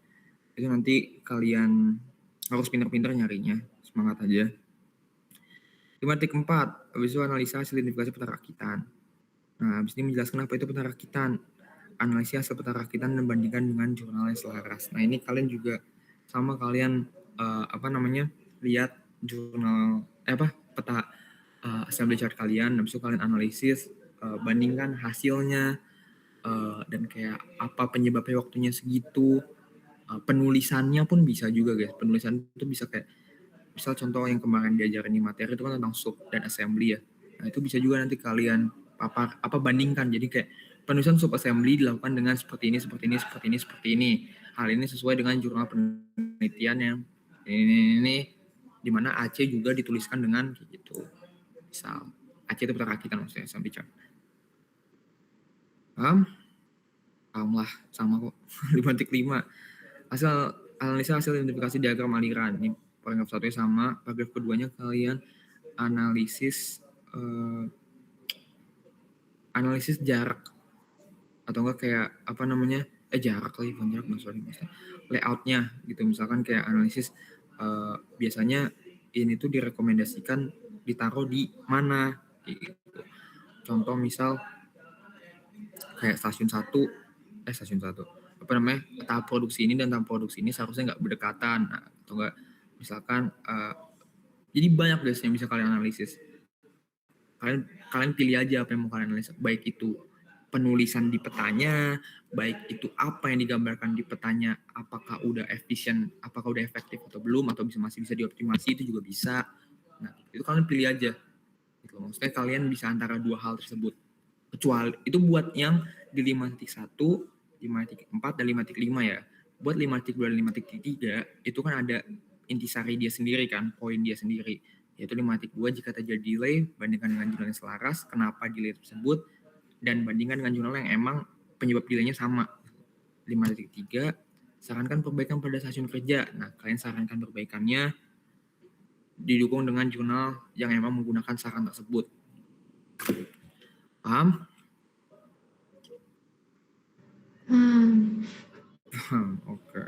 Itu nanti kalian harus pintar-pintar nyarinya, semangat aja. 5.4, habis itu analisa hasil identifikasi peta rakitan. Nah, habis ini menjelaskan apa itu peta rakitan. Analisis hasil peta rakitan dan bandingkan dengan jurnal yang selaras. Nah, ini kalian juga sama kalian lihat jurnal peta assembly chart kalian, habis itu kalian analisis, bandingkan hasilnya, dan kayak apa penyebabnya waktunya segitu. Penulisannya pun bisa juga guys. Penulisan itu bisa kayak misal contoh yang kemarin diajarin di materi itu kan tentang sub dan assembly ya. Nah, itu bisa juga nanti kalian bandingkan. Jadi kayak penulisan sub assembly dilakukan dengan seperti ini. Hal ini sesuai dengan jurnal penelitian yang ini di mana AC juga dituliskan dengan kayak gitu. Misal AC itu perakitan maksudnya assembly chart. Paham lah, sama kok. 5.5 analisa hasil identifikasi diagram aliran. Ini paragraf 1 sama, paragraf keduanya kalian analisis jarak atau enggak kayak jarak lagi, bukan jarak, maksudnya layoutnya gitu. Misalkan kayak analisis biasanya ini tuh direkomendasikan ditaruh di mana gitu. Contoh misal kayak stasiun 1 tahap produksi ini dan tahap produksi ini seharusnya nggak berdekatan. Nah, atau enggak misalkan jadi banyak guys yang bisa kalian analisis. Kalian pilih aja apa yang mau kalian analisis, baik itu penulisan di petanya, baik itu apa yang digambarkan di petanya, apakah udah efisien, apakah udah efektif atau belum, atau masih bisa dioptimasi, itu juga bisa. Nah, itu kalian pilih aja. Gitu. Maksudnya kalian bisa antara dua hal tersebut. Kecuali itu buat yang di 5.1, 5.4 dan 5.5 ya. Buat 5.2 dan 5.3 itu kan ada intisari dia sendiri kan, poin dia sendiri. Yaitu 5.2 jika terjadi delay bandingkan dengan jurnal yang selaras, kenapa delay tersebut, dan bandingkan dengan jurnal yang emang penyebab delaynya sama. 5.3 sarankan perbaikan pada stasiun kerja. Nah, kalian sarankan perbaikannya didukung dengan jurnal yang emang menggunakan saran tersebut. Paham? Oke.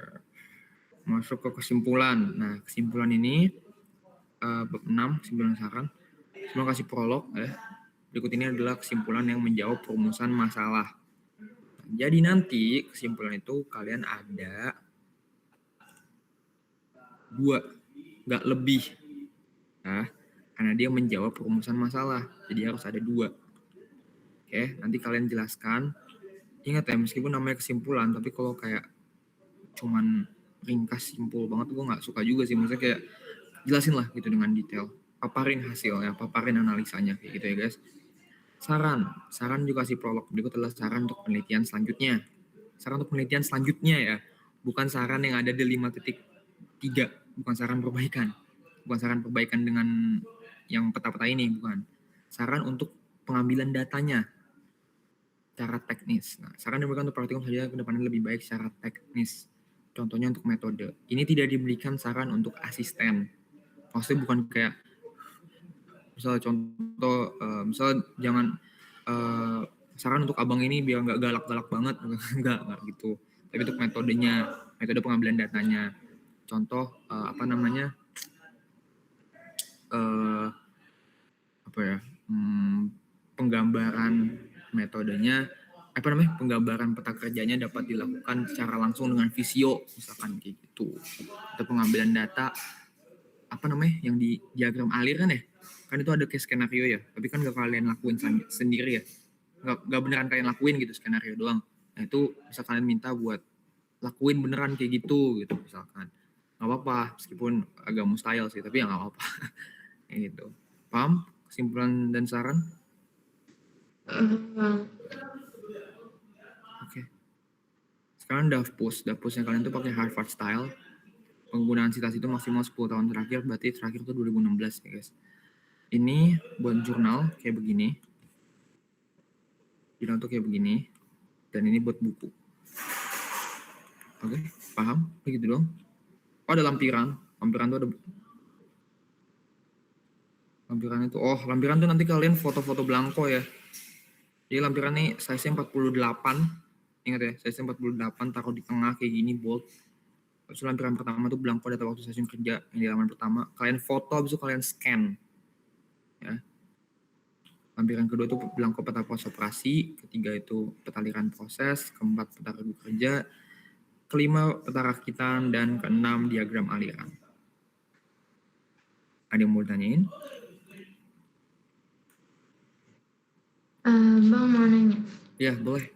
Masuk ke kesimpulan. Nah, kesimpulan ini bab 6, kesimpulan saran. Sebelum kasih prolog ya. Berikut ini adalah kesimpulan yang menjawab perumusan masalah. Jadi nanti kesimpulan itu kalian ada 2, nggak lebih. Nah, karena dia menjawab perumusan masalah, jadi harus ada 2. Oke, nanti kalian jelaskan. Ingat ya, meskipun namanya kesimpulan, tapi kalau kayak cuman ringkas simpul banget, gue nggak suka juga sih. Maksudnya kayak jelasin lah gitu dengan detail. Paparin hasilnya, paparin analisanya, kayak gitu ya guys. Saran juga kasih prolog. Berikut adalah saran untuk penelitian selanjutnya. Saran untuk penelitian selanjutnya ya, bukan saran yang ada di 5.3, bukan saran perbaikan. Bukan saran perbaikan dengan yang peta-peta ini, bukan. Saran untuk pengambilan datanya, cara teknis. Nah, saran diberikan untuk praktikum saja ke depannya lebih baik secara teknis. Contohnya untuk metode. Ini tidak diberikan saran untuk asisten. Maksudnya bukan kayak misal contoh, misal jangan saran untuk abang ini biar nggak galak-galak banget, nggak gitu. Tapi untuk metodenya, metode pengambilan datanya. Contoh penggambaran metodenya, penggambaran peta kerjanya dapat dilakukan secara langsung dengan visio, misalkan kayak gitu. Atau pengambilan data, yang di diagram alir kan ya, kan itu ada kayak skenario ya, tapi kan gak kalian lakuin sendiri ya, gak beneran kalian lakuin gitu, skenario doang. Nah itu bisa kalian minta buat lakuin beneran kayak gitu misalkan. Gak apa-apa, meskipun agak mustahil sih, tapi ya gak apa-apa. Kayak gitu. Paham kesimpulan dan saran? Oke. Sekarang DAFPUS yang kalian tuh pakai Harvard style. Penggunaan citasi itu maksimal 10 tahun terakhir, berarti terakhir itu 2016 ya guys. Ini buat jurnal kayak begini. Jurnal tuh kayak begini. Dan ini buat buku. Oke, paham? Begitu dong. Oh, ada lampiran. Lampiran tuh ada. Lampiran itu, lampiran tuh nanti kalian foto-foto belangko ya. Jadi lampiran ini size-nya 48. Ingat ya, size-nya 48, taruh di tengah kayak gini, bold. Habis itu lampiran pertama tuh belangko data waktu stasiun kerja yang di halaman pertama. Kalian foto, habis itu kalian scan. Ya. Lampiran kedua itu belangko peta proses operasi. Ketiga itu peta aliran proses. Keempat peta regu kerja. Kelima peta rakitan. Dan keenam diagram aliran. Ada yang mau ditanyain? Bang mau nanya. Ya, boleh.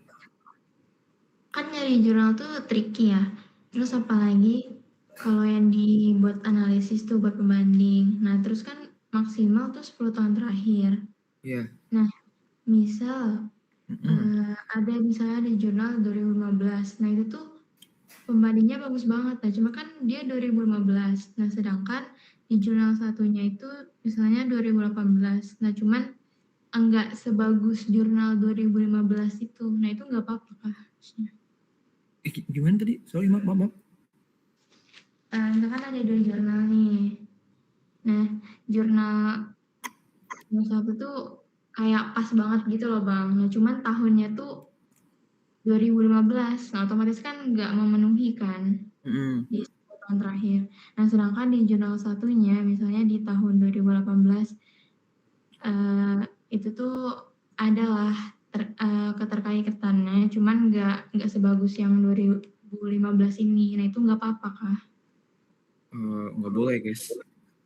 Kan nyari jurnal tuh tricky ya. Terus apalagi kalau yang dibuat analisis tuh buat pembanding. Nah, terus kan maksimal tuh 10 tahun terakhir. Iya. Nah, misal ada misalnya di jurnal 2015. Nah, itu tuh pembandingnya bagus banget. Nah, cuma kan dia 2015. Nah, sedangkan di jurnal satunya itu misalnya 2018. Nah, cuman enggak sebagus jurnal 2015 itu. Nah, itu enggak apa-apa kah? Gimana tadi? Sorry, maaf. Misalkan ada 2 jurnal nih. Nah, jurnal satu tuh kayak pas banget gitu loh Bang. Nah, cuman tahunnya tuh 2015. Nah, otomatis kan nggak memenuhi kan di 10 tahun terakhir. Nah, sedangkan di jurnal satunya, misalnya di tahun 2018, itu tuh adalah keterkaitannya, cuman nggak sebagus yang 2015 ini. Nah itu nggak apa-apa kah? Nggak boleh guys,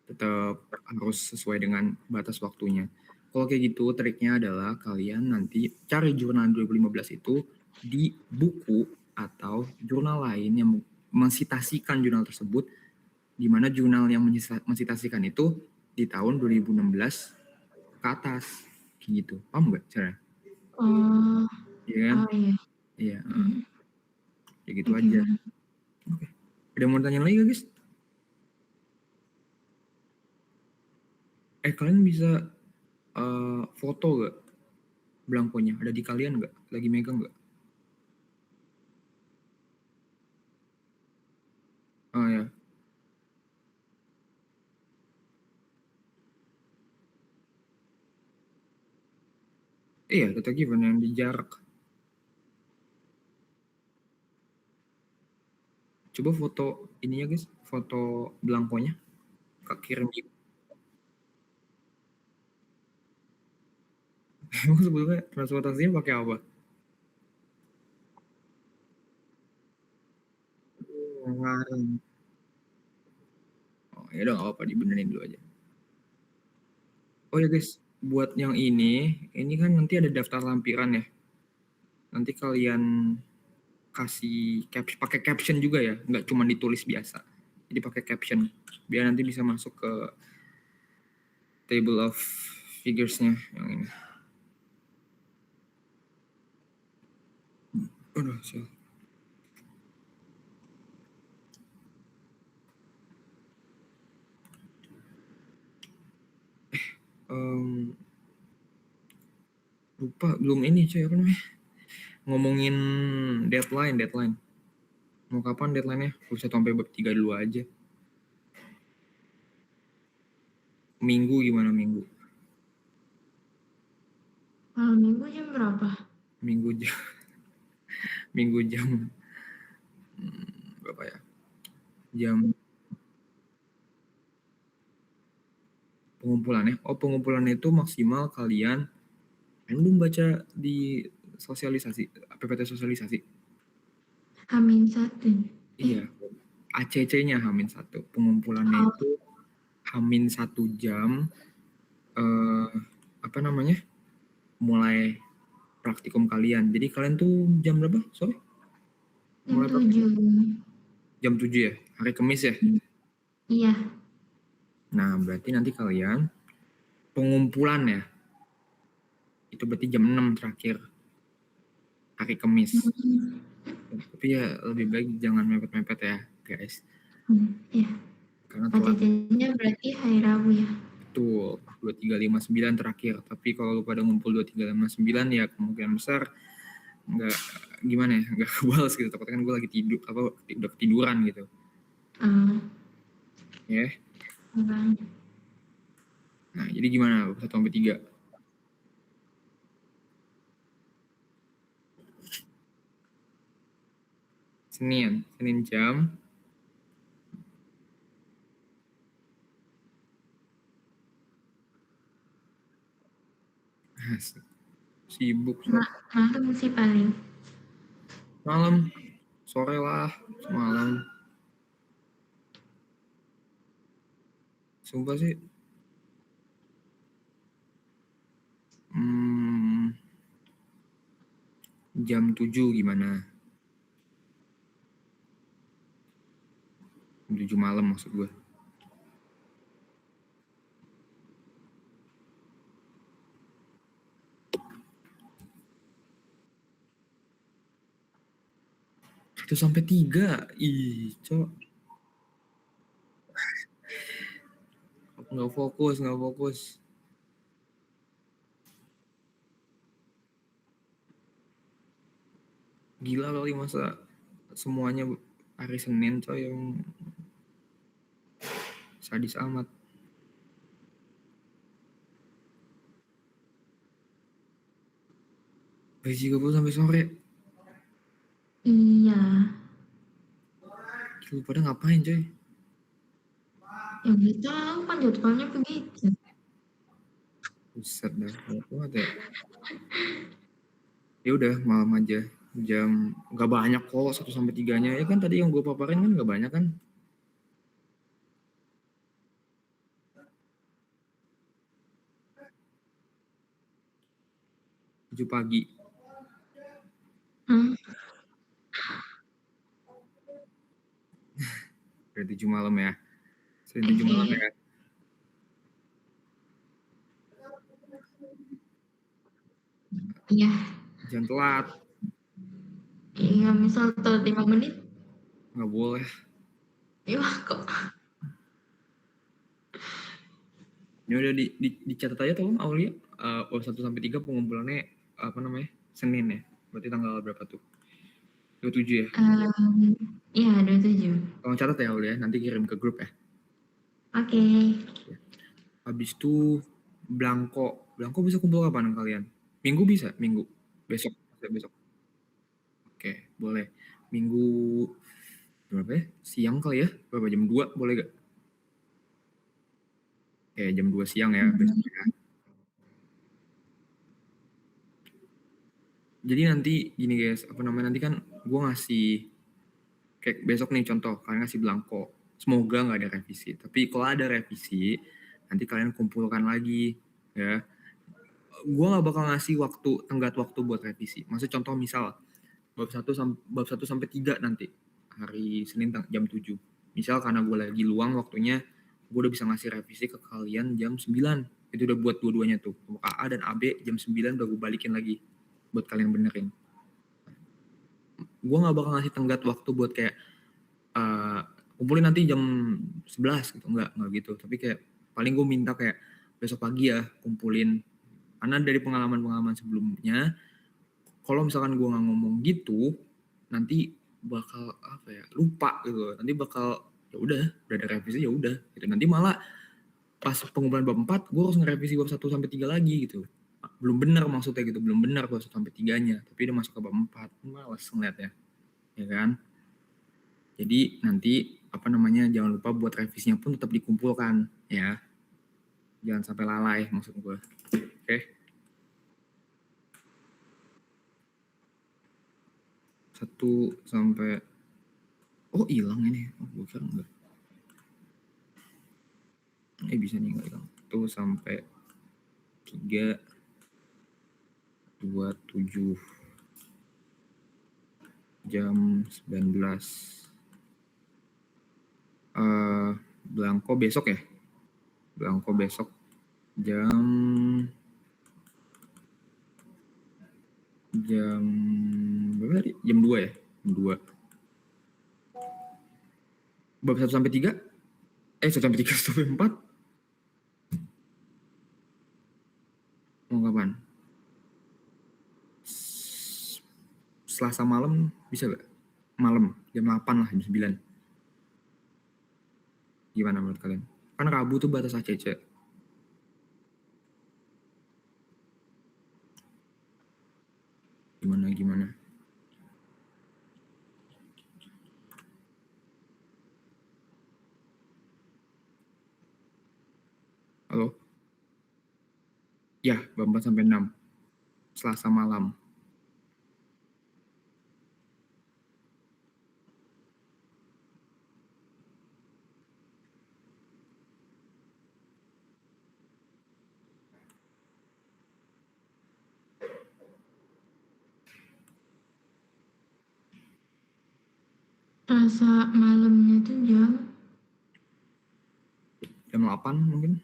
tetap harus sesuai dengan batas waktunya. Kalau kayak gitu, triknya adalah kalian nanti cari jurnal 2015 itu di buku atau jurnal lain yang mensitasikan jurnal tersebut, di mana jurnal yang mensitasikan itu di tahun 2016 ke atas, kayak gitu. Paham nggak cara? Oh, Iya kan? iya. Iya, kayak gitu Oke, aja. Bang. Oke. Ada yang mau tanya lagi gak guys? Kalian bisa foto gak belangkonya? Ada di kalian gak? Lagi megang gak? Oh ya. Iya, data given yang di jarak. Coba foto ininya guys, foto belangkonya. Kak kirim di. Emang sebetulnya transportasinya pakai apa? Ngarang. Oh ya udah, gak apa-apa, dibenerin dulu aja. Oh ya guys, buat yang ini kan nanti ada daftar lampiran ya. Nanti kalian kasih pakai caption juga ya, nggak cuma ditulis biasa. Jadi pakai caption biar nanti bisa masuk ke table of figures-nya yang ini. Aduh, sial. Lupa belum ini coy, apa namanya? Ngomongin deadline. Mau kapan deadline-nya? 1 sampai bab 3 dulu aja. Minggu gimana minggu? Malam minggu jam berapa? Minggu jam minggu jam berapa ya? Jam pengumpulannya. Oh, pengumpulannya itu maksimal kalian belum baca di sosialisasi, PPT sosialisasi. H-1. Iya. ACC-nya H-1. Pengumpulannya itu H-1 jam apa namanya? Mulai praktikum kalian. Jadi kalian tuh jam berapa? Sorry. Jam Mulai 7. jam 7 ya? Hari Kamis ya? Iya. Nah, berarti nanti kalian pengumpulan ya. Itu berarti jam 6 terakhir. Hari Kamis. Tapi ya lebih baik jangan mepet-mepet ya, guys. Iya. Karena telat. ACC-nya berarti hari Rabu ya? Betul, 2359 terakhir. Tapi kalau lu pada ngumpul 2359 ya kemungkinan besar nggak gimana ya, nggak kebalas gitu. Takutnya kan gue lagi tidur, udah ketiduran gitu. Ya. Bang. Nah, jadi gimana 1 sampai 3? Senin jam sibuk Malam sih paling. malam, sore lah, malam. Sumpah sih. Jam 7 gimana? Jam 7 malam maksud gue. Itu sampai 3. Ih, cok. Nggak fokus. Gila kali masa semuanya hari Senin coy, yang sadis amat. Besi 30 sampai sore. Iya. Lu pada ngapain coy? Ya nggak tahu kan jadwalnya begitu. Buset dah, kuat ya. Ya udah malam aja. Jam nggak banyak kok 1 sampai 3-nya. Ya kan tadi yang gue paparin kan nggak banyak kan. Tujuh pagi. Hmm, Dari 7 malam ya. Senin 7 malam oke. ya. Iya. Jangan telat. Iya, misal telat 5 menit. Nggak boleh. Iya kok. Ya udah dicatat aja tolong Aulia. 1 sampai 3 pengumpulannya apa namanya? Senin ya. Berarti tanggal berapa tuh? 27 ya. Iya, 27. Tolong catat ya Aulia, nanti kirim ke grup ya. Oke. Habis itu Blanko. Blanko bisa kumpul kapan kalian? Minggu bisa? Minggu. Besok. Besok. Oke, boleh. Minggu berapa ya? Siang kali ya? Berapa jam 2 boleh gak? Oke, jam 2 siang ya besok ya. Jadi nanti gini guys, apa namanya, nanti kan gue ngasih kayak besok nih contoh, kalian ngasih Blanko. Semoga nggak ada revisi. Tapi kalau ada revisi, nanti kalian kumpulkan lagi ya. Gue nggak bakal ngasih tenggat waktu buat revisi. Maksud contoh misal bab 1 sampai 3 nanti hari Senin jam 7. Misal karena gue lagi luang waktunya, gue udah bisa ngasih revisi ke kalian jam 9. Itu udah buat dua-duanya tuh. A dan AB jam 9 udah gue balikin lagi buat kalian benerin. Gue nggak bakal ngasih tenggat waktu buat kayak kumpulin nanti jam 11 gitu, nggak gitu. Tapi kayak paling gue minta kayak besok pagi ya kumpulin. Karena dari pengalaman sebelumnya, kalau misalkan gue nggak ngomong gitu, nanti bakal apa ya, lupa gitu. Nanti bakal ya udah ada revisi ya udah gitu. Nanti malah pas pengumpulan bab 4 gue harus ngerevisi bab 1 sampai 3 lagi gitu. Belum benar maksudnya gitu, belum benar bab 1 sampai 3-nya, tapi udah masuk ke bab 4. Males ngeliatnya. Ya kan? Jadi nanti apa namanya, jangan lupa buat revisinya pun tetap dikumpulkan ya. Jangan sampai lalai maksud gue. Oke. 1 sampai hilang ini. Gue kira enggak. Bisa nih enggak hilang. 1 sampai 3 27 jam 19. Blanko besok ya. Blanko besok jam berapa tadi? Jam 2 ya? Jam 2. Bab 1 sampai 3? 1 sampai 3, 1 sampai 4? Mau kapan? Selasa malam bisa gak? Malam, jam 8 lah, jam 9. Gimana menurut kalian? Kan Rabu tuh batas ACC. Gimana? Halo? Ya, bab 4 sampai 6. Selasa malam. Rasa malamnya tuh Jam 8 mungkin.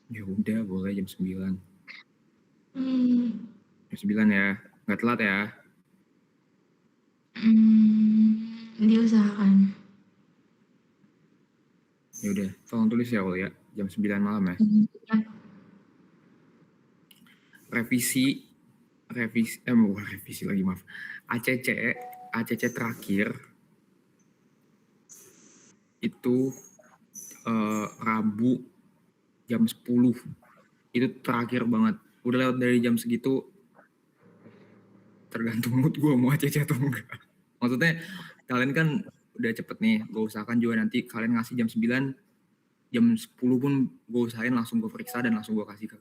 Ya udah, boleh jam 9. Jam 9 ya. Nggak telat ya. diusahakan. Ya udah, tolong tulis ya Ul ya. Jam 9 malam ya. Ya. Revisi lagi, maaf. ACC terakhir itu Rabu jam 10. Itu terakhir banget. Udah lewat dari jam segitu, tergantung mood gue mau ACC atau enggak. Maksudnya kalian kan udah cepet nih, gue usahakan juga nanti kalian ngasih jam 9, jam 10 pun gue usahain langsung gue periksa dan langsung gue kasih ke